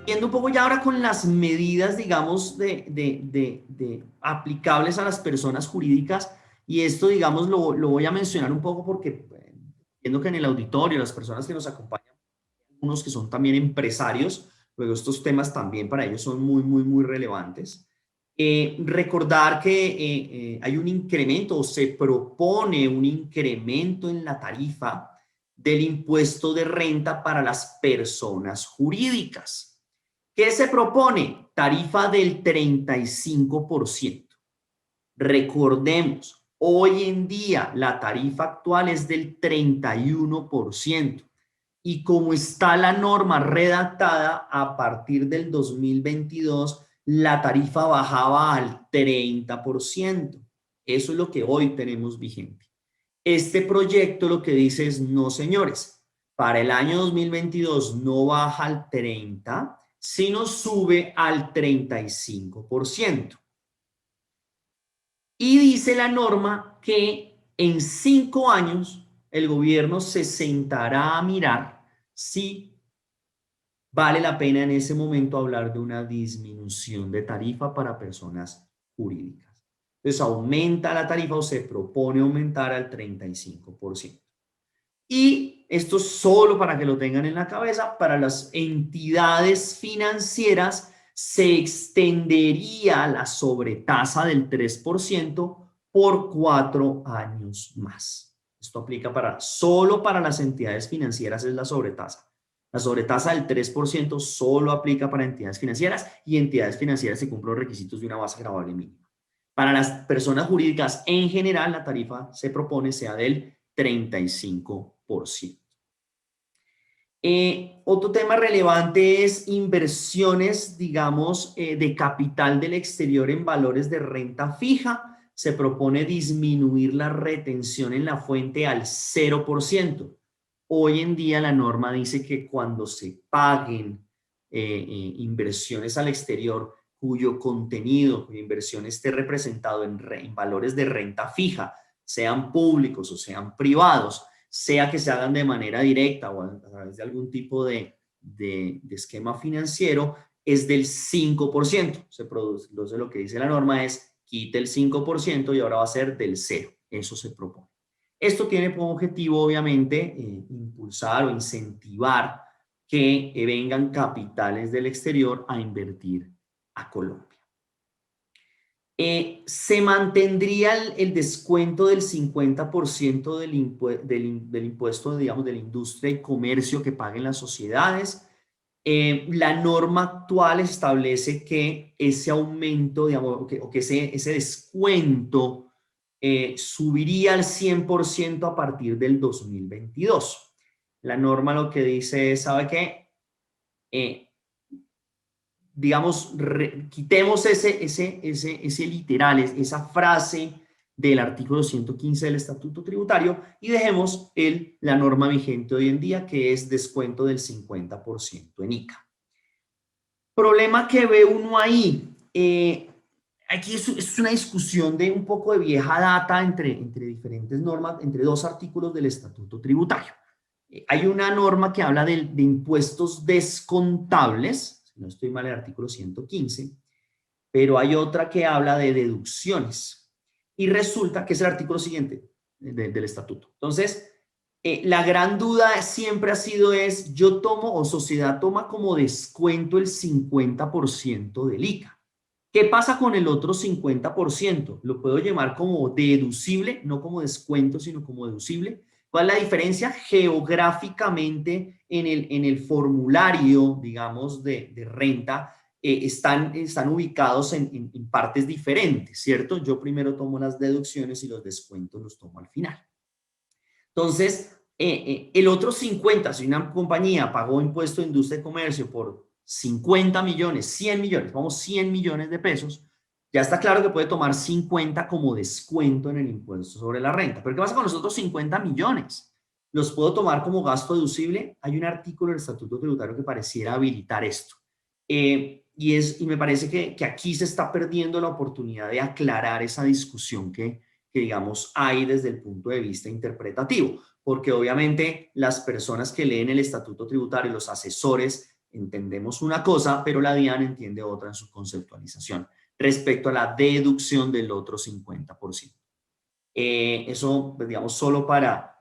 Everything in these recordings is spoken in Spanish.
Viendo un poco ya ahora con las medidas, digamos, aplicables a las personas jurídicas, y esto, digamos, lo voy a mencionar un poco porque viendo que en el auditorio, las personas que nos acompañan, unos que son también empresarios, luego estos temas también para ellos son muy, muy, muy relevantes. Recordar que hay un incremento o se propone un incremento en la tarifa del impuesto de renta para las personas jurídicas. ¿Qué se propone? Tarifa del 35%. Recordemos, hoy en día la tarifa actual es del 31%. Y como está la norma redactada, a partir del 2022, la tarifa bajaba al 30%. Eso es lo que hoy tenemos vigente. Este proyecto lo que dice es, no señores, para el año 2022 no baja al 30%, sino sube al 35%. Y dice la norma que en 5 años el gobierno se sentará a mirar si vale la pena en ese momento hablar de una disminución de tarifa para personas jurídicas. Entonces aumenta la tarifa o se propone aumentar al 35%. Y esto solo para que lo tengan en la cabeza, para las entidades financieras se extendería la sobretasa del 3% por 4 años más. Esto aplica solo para las entidades financieras es la sobretasa. La sobretasa del 3% solo aplica para entidades financieras y entidades financieras se cumplen los requisitos de una base gravable mínima. Para las personas jurídicas en general, la tarifa se propone sea del 35%. Otro tema relevante es inversiones, digamos, de capital del exterior en valores de renta fija. Se propone disminuir la retención en la fuente al 0%. Hoy en día la norma dice que cuando se paguen inversiones al exterior cuya inversión esté representado en valores de renta fija, sean públicos o sean privados, sea que se hagan de manera directa o a través de algún tipo de esquema financiero, es del 5%. Se produce, entonces lo que dice la norma es quite el 5% y ahora va a ser del 0%. Eso se propone. Esto tiene como objetivo, obviamente, impulsar o incentivar que vengan capitales del exterior a invertir a Colombia. Se mantendría el descuento del 50% del impuesto, digamos, de la industria y comercio que paguen las sociedades. La norma actual establece que ese aumento, digamos, o que ese descuento subiría al 100% a partir del 2022. La norma lo que dice es, ¿sabe qué? Digamos, quitemos ese literal, esa frase del artículo 115 del Estatuto Tributario y dejemos la norma vigente hoy en día, que es descuento del 50% en ICA. Problema que ve uno ahí, aquí es una discusión de un poco de vieja data entre diferentes normas, entre dos artículos del Estatuto Tributario. Hay una norma que habla de impuestos descontables, si no estoy mal, el artículo 115, pero hay otra que habla de deducciones. Y resulta que es el artículo siguiente del estatuto. Entonces, la gran duda siempre ha sido yo tomo o sociedad toma como descuento el 50% del ICA. ¿Qué pasa con el otro 50%? Lo puedo llamar como deducible, no como descuento, sino como deducible. ¿Cuál es la diferencia? Geográficamente en el formulario, digamos, de renta, están ubicados en partes diferentes, ¿cierto? Yo primero tomo las deducciones y los descuentos los tomo al final. Entonces, el otro 50, si una compañía pagó impuesto de industria y comercio por 50 millones, 100 millones, vamos 100 millones de pesos, ya está claro que puede tomar 50 como descuento en el impuesto sobre la renta. Pero ¿qué pasa con los otros 50 millones? ¿Los puedo tomar como gasto deducible? Hay un artículo del Estatuto Tributario que pareciera habilitar esto. Y me parece que aquí se está perdiendo la oportunidad de aclarar esa discusión que digamos hay desde el punto de vista interpretativo, porque obviamente las personas que leen el Estatuto Tributario, los asesores entendemos una cosa, pero la DIAN entiende otra en su conceptualización respecto a la deducción del otro 50%. Eso, pues, digamos, solo para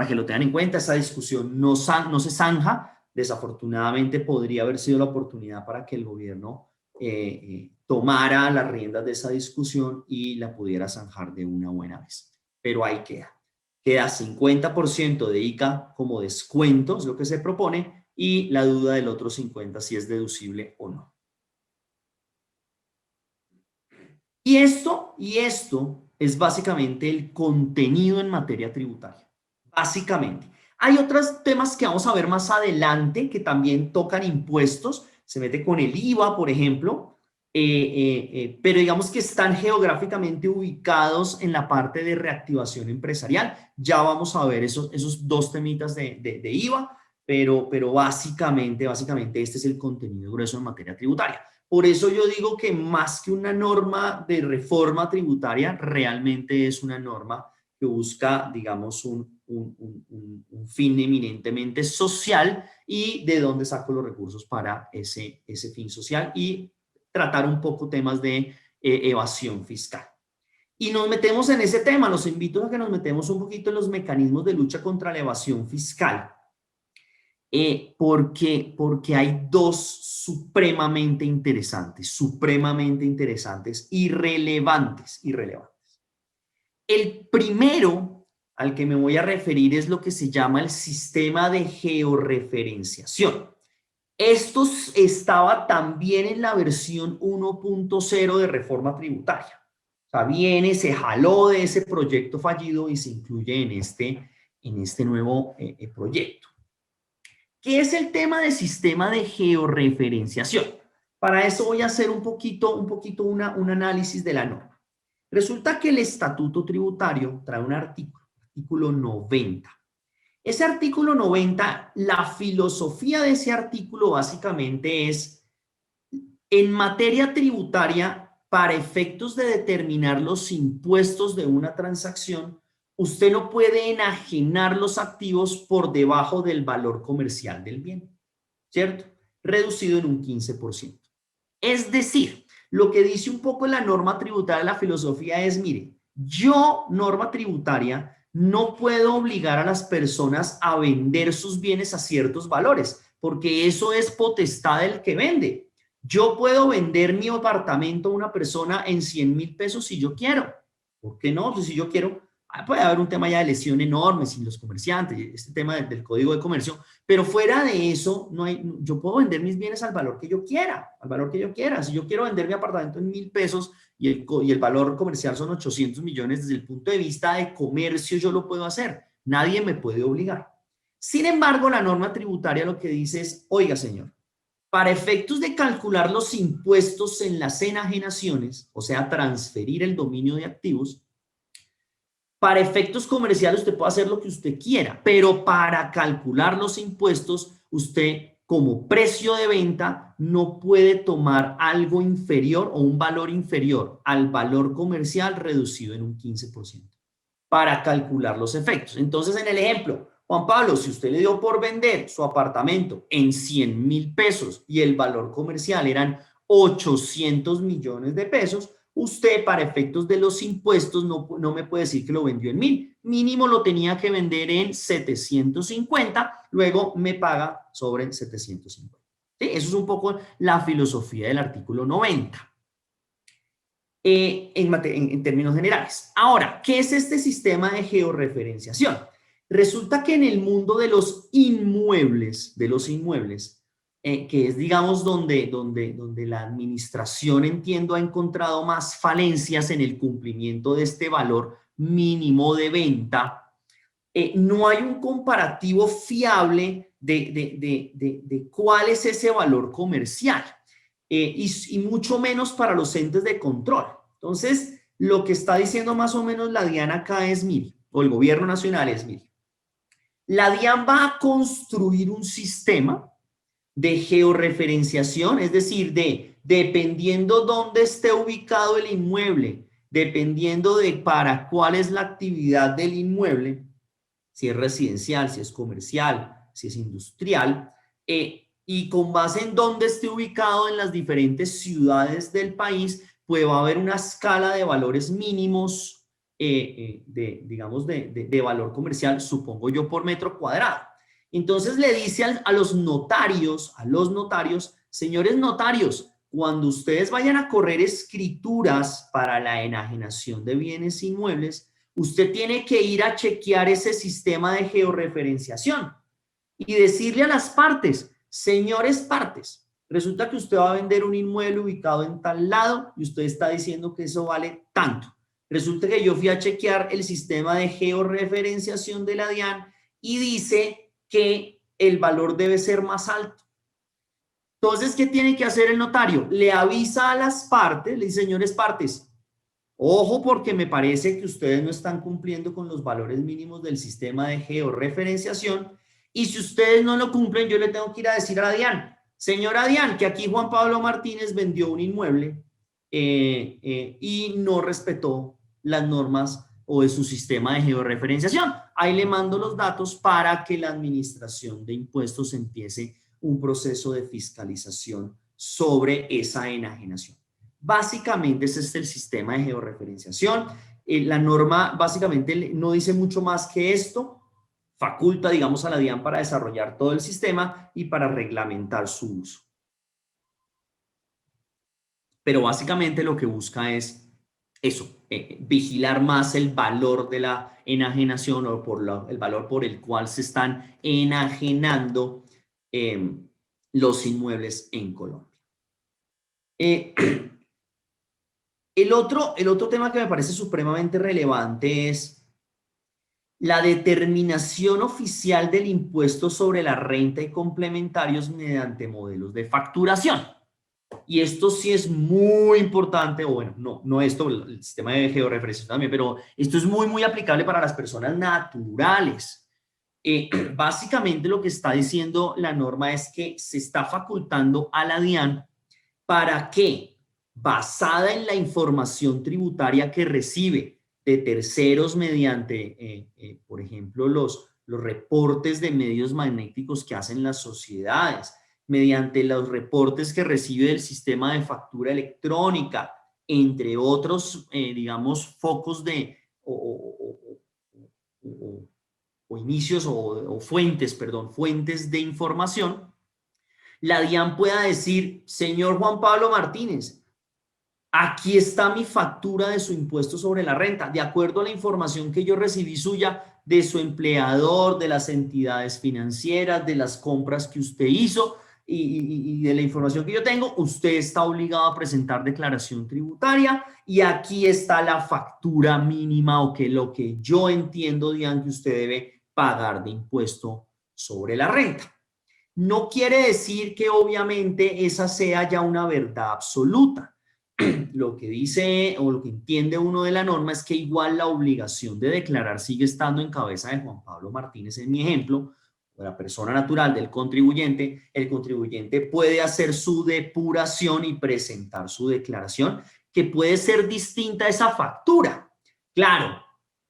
que lo tengan en cuenta. Esa discusión no se zanja. Desafortunadamente podría haber sido la oportunidad para que el gobierno tomara las riendas de esa discusión y la pudiera zanjar de una buena vez. Pero ahí queda. Queda 50% de ICA como descuento, es lo que se propone, y la duda del otro 50% si es deducible o no. Y esto es básicamente el contenido en materia tributaria. Básicamente. Hay otros temas que vamos a ver más adelante que también tocan impuestos. Se mete con el IVA, por ejemplo, pero digamos que están geográficamente ubicados en la parte de reactivación empresarial. Ya vamos a ver esos dos temitas de IVA, pero básicamente este es el contenido grueso en materia tributaria. Por eso yo digo que más que una norma de reforma tributaria, realmente es una norma que busca, digamos, un fin eminentemente social y de dónde saco los recursos para ese fin social y tratar un poco temas de evasión fiscal. Y nos metemos en ese tema, los invito a que nos metemos un poquito en los mecanismos de lucha contra la evasión fiscal. Porque hay dos supremamente interesantes y relevantes. El primero al que me voy a referir es lo que se llama el sistema de georreferenciación. Esto estaba también en la versión 1.0 de reforma tributaria. O sea, se jaló de ese proyecto fallido y se incluye en este nuevo proyecto. ¿Qué es el tema del sistema de georreferenciación? Para eso voy a hacer un poquito un análisis de la norma. Resulta que el estatuto tributario trae un artículo 90. Ese artículo 90, la filosofía de ese artículo básicamente es, en materia tributaria, para efectos de determinar los impuestos de una transacción, usted no puede enajenar los activos por debajo del valor comercial del bien, ¿cierto? Reducido en un 15%. Es decir, lo que dice un poco la norma tributaria, la filosofía es, mire, yo, norma tributaria, no puedo obligar a las personas a vender sus bienes a ciertos valores, porque eso es potestad del que vende. Yo puedo vender mi apartamento a una persona en 100,000 pesos si yo quiero. ¿Por qué no? Pues si yo quiero, puede haber un tema ya de lesión enorme sin los comerciantes, este tema del Código de Comercio, pero fuera de eso, yo puedo vender mis bienes al valor que yo quiera, Si yo quiero vender mi apartamento en 1,000 pesos y el valor comercial son 800 millones, desde el punto de vista de comercio yo lo puedo hacer. Nadie me puede obligar. Sin embargo, la norma tributaria lo que dice es, oiga, señor, para efectos de calcular los impuestos en las enajenaciones, o sea, transferir el dominio de activos, para efectos comerciales usted puede hacer lo que usted quiera, pero para calcular los impuestos, usted como precio de venta no puede tomar algo inferior o un valor inferior al valor comercial reducido en un 15% para calcular los efectos. Entonces, en el ejemplo, Juan Pablo, si usted le dio por vender su apartamento en 100,000 pesos y el valor comercial eran 800 millones de pesos, usted para efectos de los impuestos no me puede decir que lo vendió en 1,000. Mínimo lo tenía que vender en 750, luego me paga sobre 750. ¿Sí? Eso es un poco la filosofía del artículo 90. En términos generales. Ahora, ¿qué es este sistema de georreferenciación? Resulta que en el mundo de los inmuebles, que es, digamos, donde la administración, entiendo, ha encontrado más falencias en el cumplimiento de este valor mínimo de venta, no hay un comparativo fiable de cuál es ese valor comercial. Y mucho menos para los entes de control. Entonces, lo que está diciendo más o menos la DIAN acá es, mire, o el gobierno nacional es, mire, la DIAN va a construir un sistema de georreferenciación, es decir, dependiendo dónde esté ubicado el inmueble, dependiendo de para cuál es la actividad del inmueble, si es residencial, si es comercial, si es industrial, y con base en dónde esté ubicado en las diferentes ciudades del país, pues va a haber una escala de valores mínimos, digamos, de valor comercial, supongo yo, por metro cuadrado. Entonces le dice a los notarios, señores notarios, cuando ustedes vayan a correr escrituras para la enajenación de bienes inmuebles, usted tiene que ir a chequear ese sistema de georreferenciación y decirle a las partes, señores partes, resulta que usted va a vender un inmueble ubicado en tal lado y usted está diciendo que eso vale tanto. Resulta que yo fui a chequear el sistema de georreferenciación de la DIAN y dice que el valor debe ser más alto. Entonces, ¿qué tiene que hacer el notario? Le avisa a las partes, le dice, señores partes, ojo porque me parece que ustedes no están cumpliendo con los valores mínimos del sistema de georreferenciación y si ustedes no lo cumplen, yo le tengo que ir a decir a DIAN, señora DIAN, que aquí Juan Pablo Martínez vendió un inmueble y no respetó las normas o de su sistema de georreferenciación. Ahí le mando los datos para que la administración de impuestos empiece un proceso de fiscalización sobre esa enajenación. Básicamente ese es el sistema de georreferenciación. La norma básicamente no dice mucho más que esto, faculta, digamos, a la DIAN para desarrollar todo el sistema y para reglamentar su uso. Pero básicamente lo que busca es eso, vigilar más el valor de la enajenación o el valor por el cual se están enajenando los inmuebles en Colombia. El otro tema que me parece supremamente relevante es la determinación oficial del impuesto sobre la renta y complementarios mediante modelos de facturación. Y esto sí es muy importante, o bueno, no esto, el sistema de georreferenciación también, pero esto es muy aplicable para las personas naturales. Básicamente lo que está diciendo la norma es que se está facultando a la DIAN para que, basada en la información tributaria que recibe de terceros mediante, por ejemplo, los reportes de medios magnéticos que hacen las sociedades, mediante los reportes que recibe del sistema de factura electrónica, entre otros, digamos, focos de, o inicios o fuentes, perdón, fuentes de información, la DIAN pueda decir, señor Juan Pablo Martínez, aquí está mi factura de su impuesto sobre la renta, de acuerdo a la información que yo recibí suya de su empleador, de las entidades financieras, de las compras que usted hizo y de la información que yo tengo, usted está obligado a presentar declaración tributaria y aquí está la factura mínima o que lo que yo entiendo, DIAN, que usted debe pagar de impuesto sobre la renta. No quiere decir que obviamente esa sea ya una verdad absoluta. Lo que dice o lo que entiende uno de la norma es que igual la obligación de declarar sigue estando en cabeza de Juan Pablo Martínez en mi ejemplo, o la persona natural del contribuyente. El contribuyente puede hacer su depuración y presentar su declaración, que puede ser distinta a esa factura. Claro,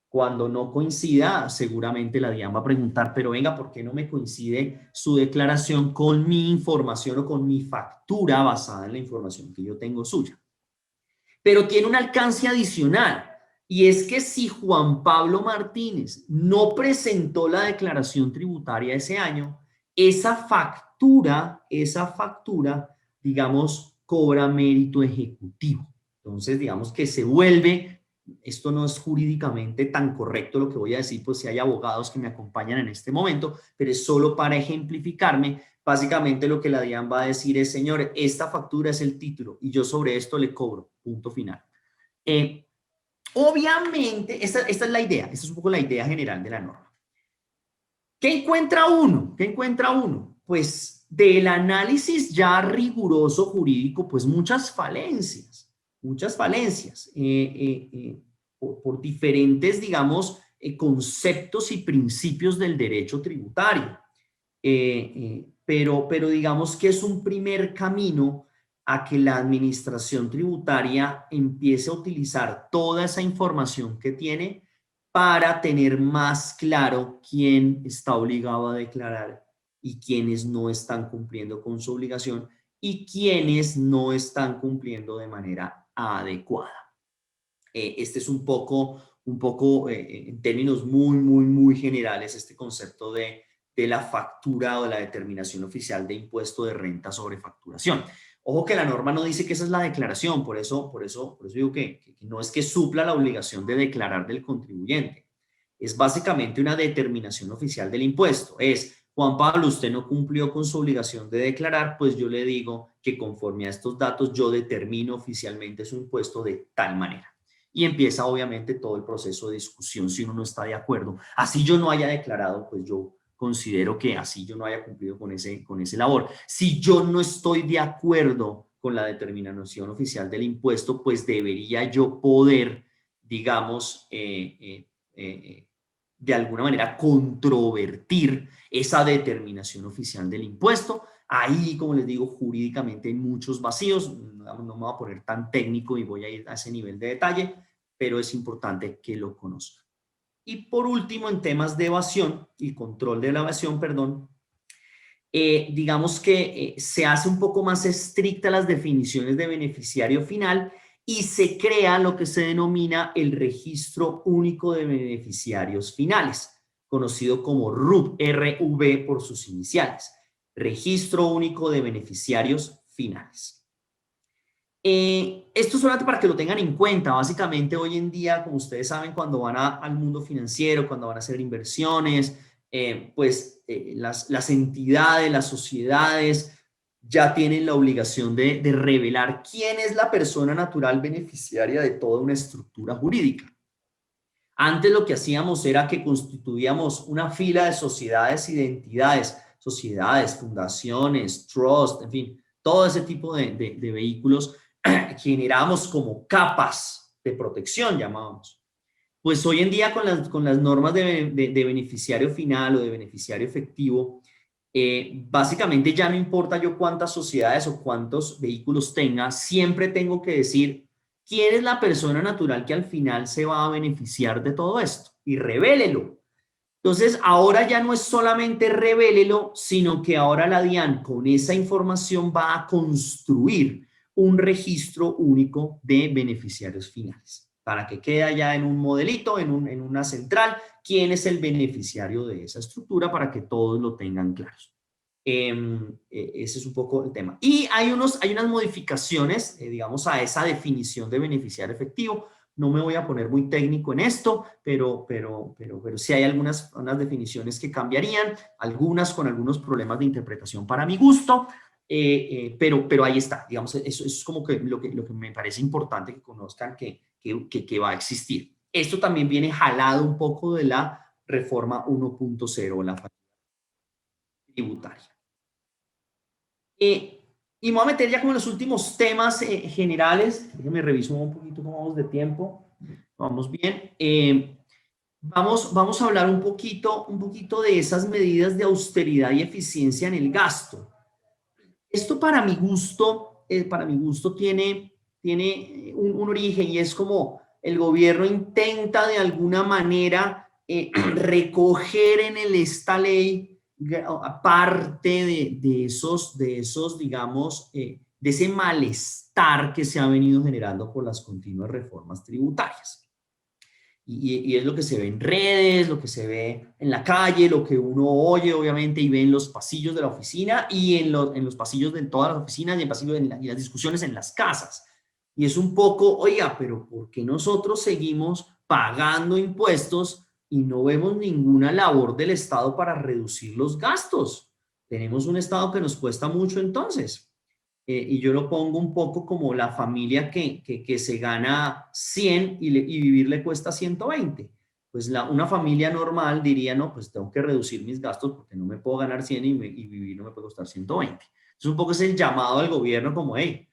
cuando no coincida, seguramente la DIAN va a preguntar, pero venga, ¿por qué no me coincide su declaración con mi información o con mi factura basada en la información que yo tengo suya? Pero tiene un alcance adicional y es que si Juan Pablo Martínez no presentó la declaración tributaria ese año, esa factura, digamos, cobra mérito ejecutivo. Entonces, digamos que se vuelve, esto no es jurídicamente tan correcto lo que voy a decir, pues si hay abogados que me acompañan en este momento, pero es solo para ejemplificarme. Básicamente lo que la DIAN va a decir es, señor, esta factura es el título y yo sobre esto le cobro, punto final. Obviamente, esta es la idea, esta es un poco la idea general de la norma. ¿Qué encuentra uno? ¿Qué encuentra uno? Pues del análisis ya riguroso jurídico, pues muchas falencias por diferentes, digamos, conceptos y principios del derecho tributario. Pero digamos que es un primer camino a que la administración tributaria empiece a utilizar toda esa información que tiene para tener más claro quién está obligado a declarar y quienes no están cumpliendo con su obligación y quienes no están cumpliendo de manera adecuada. Este es un poco en términos muy generales, este concepto de la factura o de la determinación oficial de impuesto de renta sobre facturación. Ojo que la norma no dice que esa es la declaración, por eso digo que no es que supla la obligación de declarar del contribuyente. Es básicamente una determinación oficial del impuesto. Es, Juan Pablo, usted no cumplió con su obligación de declarar, pues yo le digo que conforme a estos datos yo determino oficialmente su impuesto de tal manera. Y empieza obviamente todo el proceso de discusión si uno no está de acuerdo. Así yo no haya declarado, pues yo considero que así yo no haya cumplido con ese labor. Si yo no estoy de acuerdo con la determinación oficial del impuesto, pues debería yo poder, digamos, de alguna manera controvertir esa determinación oficial del impuesto. Ahí, como les digo, jurídicamente hay muchos vacíos, no me voy a poner tan técnico y voy a ir a ese nivel de detalle, pero es importante que lo conozcan. Y por último, en temas de evasión y control de la evasión, perdón, digamos que se hace un poco más estricta las definiciones de beneficiario final y se crea lo que se denomina el Registro Único de Beneficiarios Finales, conocido como RUB por sus iniciales. Registro Único de Beneficiarios Finales. Esto solamente para que lo tengan en cuenta. Básicamente hoy en día, como ustedes saben, cuando van al mundo financiero, cuando van a hacer inversiones, las entidades, las sociedades ya tienen la obligación de revelar quién es la persona natural beneficiaria de toda una estructura jurídica. Antes lo que hacíamos era que constituíamos una fila de sociedades y de entidades, sociedades, fundaciones, trust, en fin, todo ese tipo de vehículos generábamos como capas de protección, llamábamos. Pues hoy en día con las normas de beneficiario final o de beneficiario efectivo, básicamente ya no importa yo cuántas sociedades o cuántos vehículos tenga, siempre tengo que decir quién es la persona natural que al final se va a beneficiar de todo esto y revélelo. Entonces, ahora ya no es solamente revélelo, sino que ahora la DIAN con esa información va a construir un registro único de beneficiarios finales, para que quede allá en un modelito, en una central, quién es el beneficiario de esa estructura para que todos lo tengan claros. Ese es un poco el tema. Y hay unas modificaciones, digamos, a esa definición de beneficiario efectivo. No me voy a poner muy técnico en esto, pero sí hay unas definiciones que cambiarían, algunas con algunos problemas de interpretación para mi gusto. Pero ahí está, digamos, eso es como que lo que me parece importante que conozcan que va a existir. Esto también viene jalado un poco de la reforma 1.0, la factura tributaria. Y me voy a meter ya con los últimos temas generales. Déjenme reviso un poquito cómo vamos de tiempo. Vamos bien. Vamos a hablar un poquito de esas medidas de austeridad y eficiencia en el gasto. Esto para mi gusto tiene un origen y es como el gobierno intenta de alguna manera recoger en esta ley parte de esos, digamos, de ese malestar que se ha venido generando por las continuas reformas tributarias. Y es lo que se ve en redes, lo que se ve en la calle, lo que uno oye, obviamente, y ve en los pasillos de la oficina y en los pasillos de todas las oficinas y las discusiones en las casas. Y es un poco, oiga, pero ¿por qué nosotros seguimos pagando impuestos y no vemos ninguna labor del Estado para reducir los gastos? Tenemos un Estado que nos cuesta mucho entonces. Y yo lo pongo un poco como la familia que se gana 100 y vivir le cuesta 120. Pues una familia normal diría, no, pues tengo que reducir mis gastos porque no me puedo ganar 100 y vivir no me puede costar 120. Entonces un poco es el llamado al gobierno como, hey,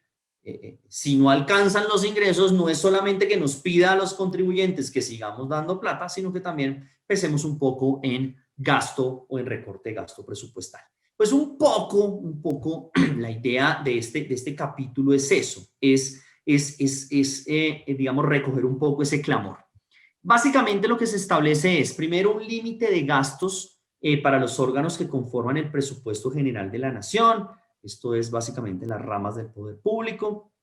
si no alcanzan los ingresos, no es solamente que nos pida a los contribuyentes que sigamos dando plata, sino que también pensemos un poco en gasto o en recorte de gasto presupuestal. Pues un poco la idea de este capítulo es eso, digamos, recoger un poco ese clamor. Básicamente lo que se establece es, primero, un límite de gastos para los órganos que conforman el presupuesto general de la nación. Esto es básicamente las ramas del poder público.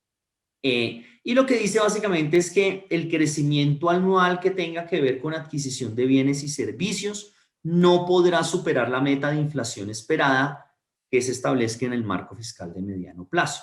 Y lo que dice básicamente es que el crecimiento anual que tenga que ver con adquisición de bienes y servicios no podrá superar la meta de inflación esperada que se establezca en el marco fiscal de mediano plazo.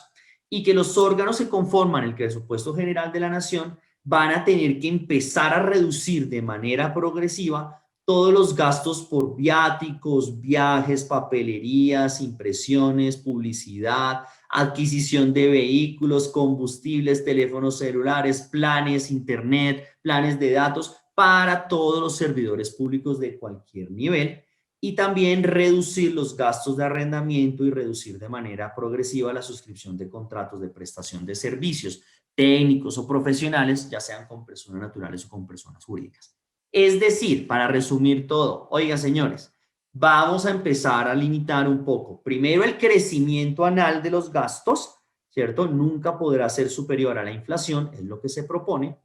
Y que los órganos que conforman el presupuesto general de la nación van a tener que empezar a reducir de manera progresiva todos los gastos por viáticos, viajes, papelerías, impresiones, publicidad, adquisición de vehículos, combustibles, teléfonos celulares, planes, internet, planes de datos para todos los servidores públicos de cualquier nivel, y también reducir los gastos de arrendamiento y reducir de manera progresiva la suscripción de contratos de prestación de servicios técnicos o profesionales, ya sean con personas naturales o con personas jurídicas. Es decir, para resumir todo, oiga, señores, vamos a empezar a limitar un poco. Primero, el crecimiento anual de los gastos, ¿cierto? Nunca podrá ser superior a la inflación, es lo que se propone.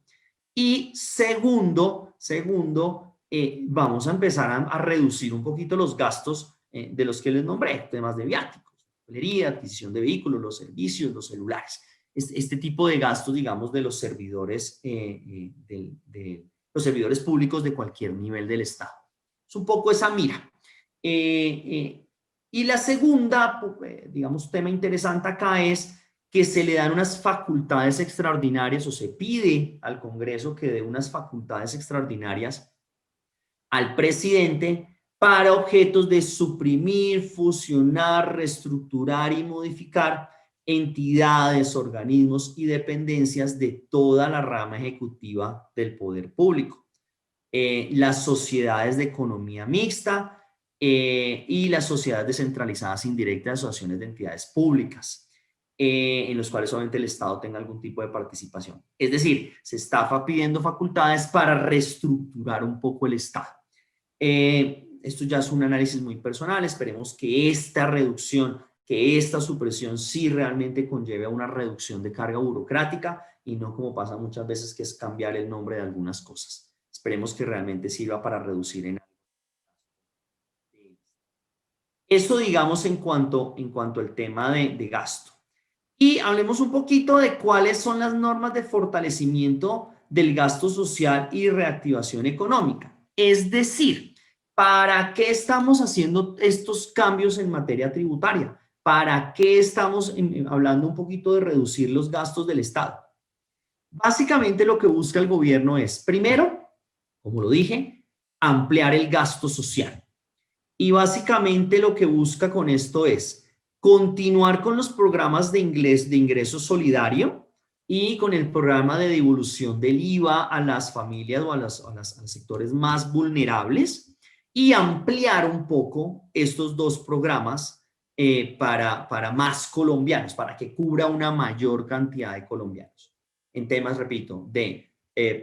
Y segundo, vamos a empezar a reducir un poquito los gastos de los que les nombré, temas de viáticos, papelería, adquisición de vehículos, los servicios, los celulares. Este tipo de gastos, digamos, de los servidores, los servidores públicos de cualquier nivel del Estado. Es un poco esa mira. Y la segunda, digamos, tema interesante acá es que se le dan unas facultades extraordinarias, o se pide al Congreso que dé unas facultades extraordinarias al presidente para objetos de suprimir, fusionar, reestructurar y modificar entidades, organismos y dependencias de toda la rama ejecutiva del poder público. Las sociedades de economía mixta y las sociedades descentralizadas indirectas, asociaciones de entidades públicas, en los cuales obviamente el Estado tenga algún tipo de participación. Es decir, se está pidiendo facultades para reestructurar un poco el Estado. Esto ya es un análisis muy personal. Esperemos que esta reducción, que esta supresión sí realmente conlleve a una reducción de carga burocrática y no como pasa muchas veces, que es cambiar el nombre de algunas cosas. Esperemos que realmente sirva para reducir en algo. Eso, digamos, en cuanto al tema de gasto. Y hablemos un poquito de cuáles son las normas de fortalecimiento del gasto social y reactivación económica. Es decir, ¿para qué estamos haciendo estos cambios en materia tributaria? ¿Para qué estamos hablando un poquito de reducir los gastos del Estado? Básicamente lo que busca el gobierno es, primero, como lo dije, ampliar el gasto social. Y básicamente lo que busca con esto es continuar con los programas de ingreso solidario y con el programa de devolución del IVA a las familias o a los sectores más vulnerables, y ampliar un poco estos dos programas para más colombianos, para que cubra una mayor cantidad de colombianos. En temas, repito, de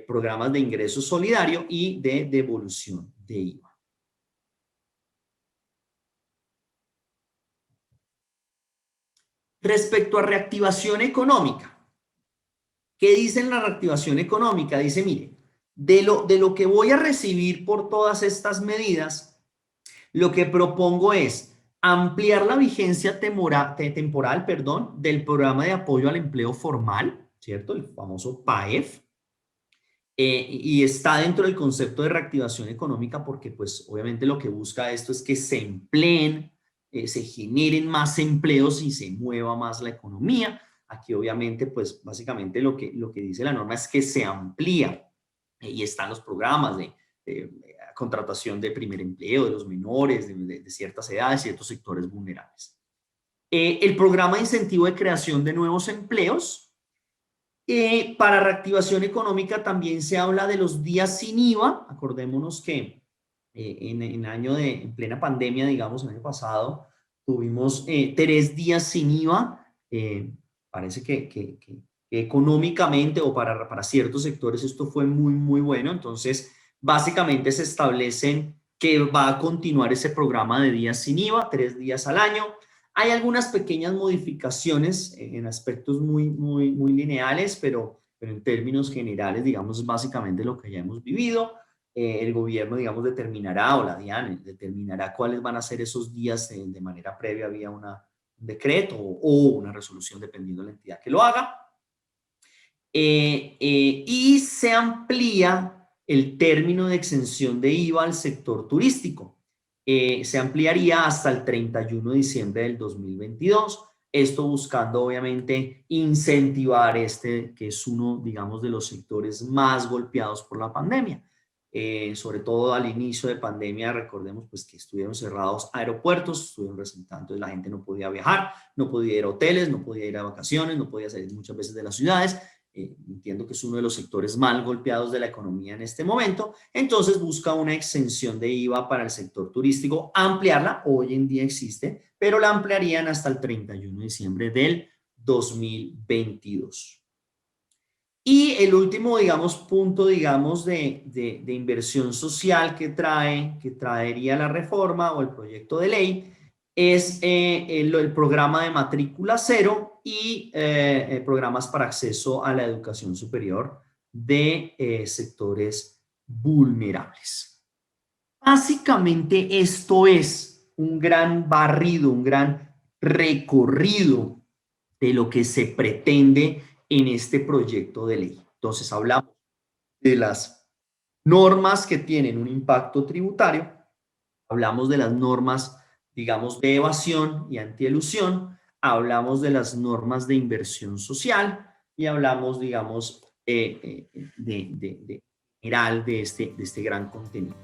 programas de ingreso solidario y de devolución de IVA. Respecto a reactivación económica, ¿qué dice en la reactivación económica? Dice, mire, de lo que voy a recibir por todas estas medidas, lo que propongo es ampliar la vigencia temporal, del programa de apoyo al empleo formal, ¿cierto? El famoso PAEF. Y está dentro del concepto de reactivación económica porque, pues, obviamente lo que busca esto es que se empleen, se generen más empleos y se mueva más la economía. Aquí, obviamente, pues, básicamente lo que dice la norma es que se amplía y están los programas de contratación de primer empleo de los menores, de ciertas edades, ciertos sectores vulnerables. El programa de incentivo de creación de nuevos empleos. Para reactivación económica también se habla de los días sin IVA. Acordémonos que en plena pandemia, digamos, el año pasado, tuvimos 3 días sin IVA. Parece que económicamente o para ciertos sectores esto fue muy, muy bueno. Entonces, básicamente se establecen que va a continuar ese programa de días sin IVA, 3 días al año. Hay algunas pequeñas modificaciones en aspectos muy, muy, muy lineales, pero en términos generales, digamos, básicamente lo que ya hemos vivido. el gobierno, digamos, determinará, o la DIAN determinará cuáles van a ser esos días de manera previa vía un decreto o una resolución, dependiendo de la entidad que lo haga. Y se amplía el término de exención de IVA al sector turístico. Se ampliaría hasta el 31 de diciembre del 2022. Esto buscando, obviamente, incentivar este, que es uno, digamos, de los sectores más golpeados por la pandemia. Sobre todo al inicio de pandemia, recordemos pues que estuvieron cerrados aeropuertos, estuvieron resaltando, la gente no podía viajar, no podía ir a hoteles, no podía ir a vacaciones, no podía salir muchas veces de las ciudades. Entiendo que es uno de los sectores más golpeados de la economía en este momento, entonces busca una exención de IVA para el sector turístico, ampliarla, hoy en día existe, pero la ampliarían hasta el 31 de diciembre del 2022. Y el último, digamos, punto, digamos, de inversión social que traería la reforma o el proyecto de ley es el programa de matrícula cero y programas para acceso a la educación superior de sectores vulnerables. Básicamente esto es un gran barrido, un gran recorrido de lo que se pretende en este proyecto de ley. Entonces hablamos de las normas que tienen un impacto tributario, hablamos de las normas, digamos, de evasión y antielusión, hablamos de las normas de inversión social y hablamos, digamos, de general de este gran contenido.